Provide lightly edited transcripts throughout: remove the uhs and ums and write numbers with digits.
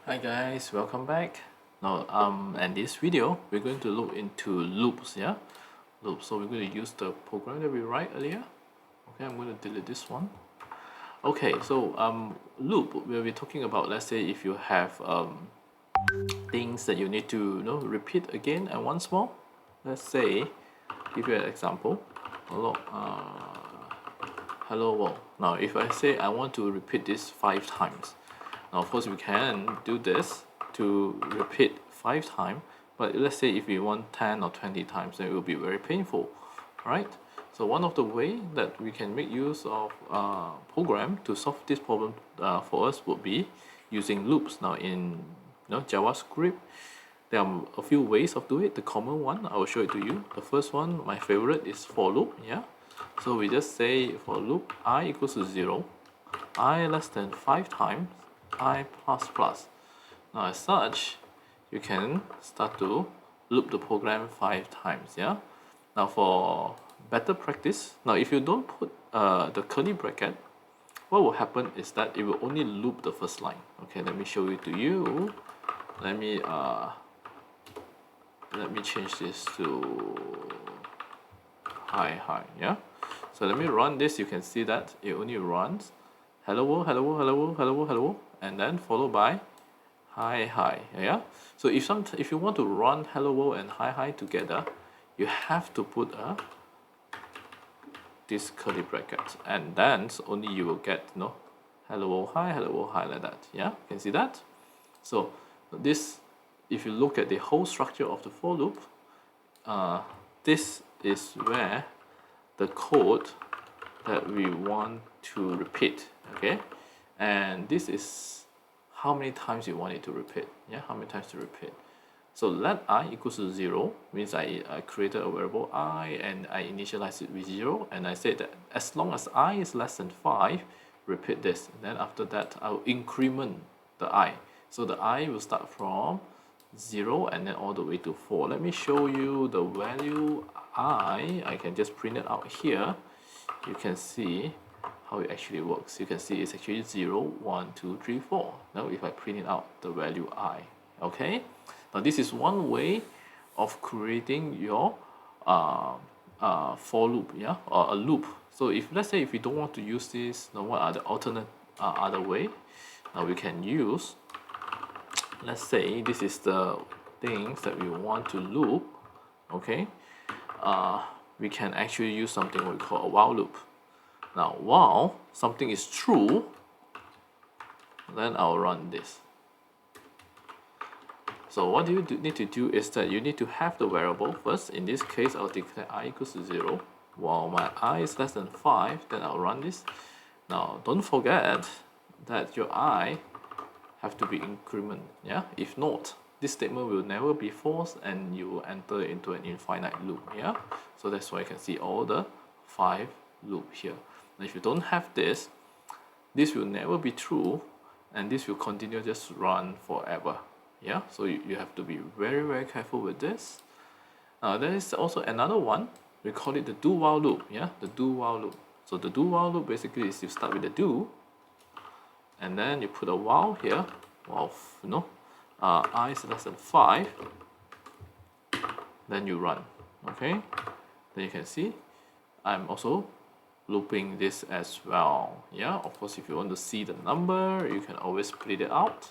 Hi guys, welcome back. Now in this video we're going to look into loops, yeah? Loops. So we're going to use the program that we write earlier. Okay, I'm going to delete this one. Okay, so loop, we'll be talking about, let's say if you have things that you need to repeat again and once more. Let's say, give you an example. Hello world. Now if I say I want to repeat this 5 times. Now of course we can do this to repeat 5 times, but let's say if we want 10 or 20 times, then it will be very painful, right? So one of the way that we can make use of program to solve this problem for us would be using loops. Now in JavaScript, there are a few ways of doing it. The common one, I will show it to you. The first one, my favorite, is for loop, yeah? So we just say for loop I equals to 0, I less than 5 times, I plus plus. Now as such, you can start to loop the program 5 times, yeah? Now for better practice, now if you don't put the curly bracket, what will happen is that it will only loop the first line. Okay, let me show it to you. Let me change this to hi, yeah? So let me run this. You can see that it only runs hello world, hello world, hello world, hello world, hello world, and then followed by hi, yeah? So if you want to run hello world and hi together, you have to put this curly bracket, and then only you will get hello world, hi like that, yeah? You can see that? So this, if you look at the whole structure of the for loop, this is where the code that we want to repeat, okay? And this is how many times you want it to repeat, yeah? How many times to repeat. So let I equals to 0 means I created a variable I and I initialize it with 0, and I said that as long as I is less than 5, repeat this. And then after that, I'll increment the I. So the I will start from 0 and then all the way to 4. Let me show you the value I can just print it out here. You can see how it actually works. You can see it's actually 0, 1, 2, 3, 4. Now if I print it out, the value I, okay? Now this is one way of creating your for loop, yeah, or a loop. So if let's say if we don't want to use this, now what are the alternate other way? Now we can use, let's say this is the things that we want to loop, okay? We can actually use something we call a while loop. Now while something is true, then I'll run this. So what you need to do is that you need to have the variable first. In this case, I'll declare I equals to 0. While my I is less than 5, then I'll run this. Now don't forget that your I have to be increment, yeah? If not, this statement will never be false and you will enter into an infinite loop, yeah? So that's why you can see all the 5 loop here. Now if you don't have this, this will never be true and this will continue just run forever, yeah? So you have to be very careful with this. There is also another one, we call it the do while loop, yeah? The do while loop. So the do while loop basically is you start with the do, and then you put a while here, while I is less than 5, then you run, okay? Then you can see I'm also looping this as well, yeah? Of course, if you want to see the number, you can always split it out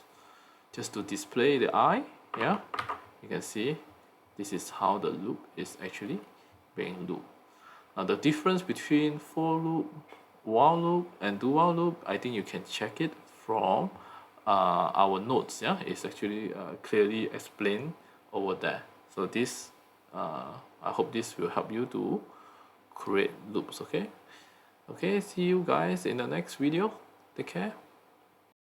just to display the I, yeah? You can see this is how the loop is actually being looped. Now the difference between for loop, while loop and do while loop, I think you can check it from our notes, yeah? It's actually clearly explained over there. So this, I hope this will help you to create loops, okay? Okay, see you guys in the next video. Take care.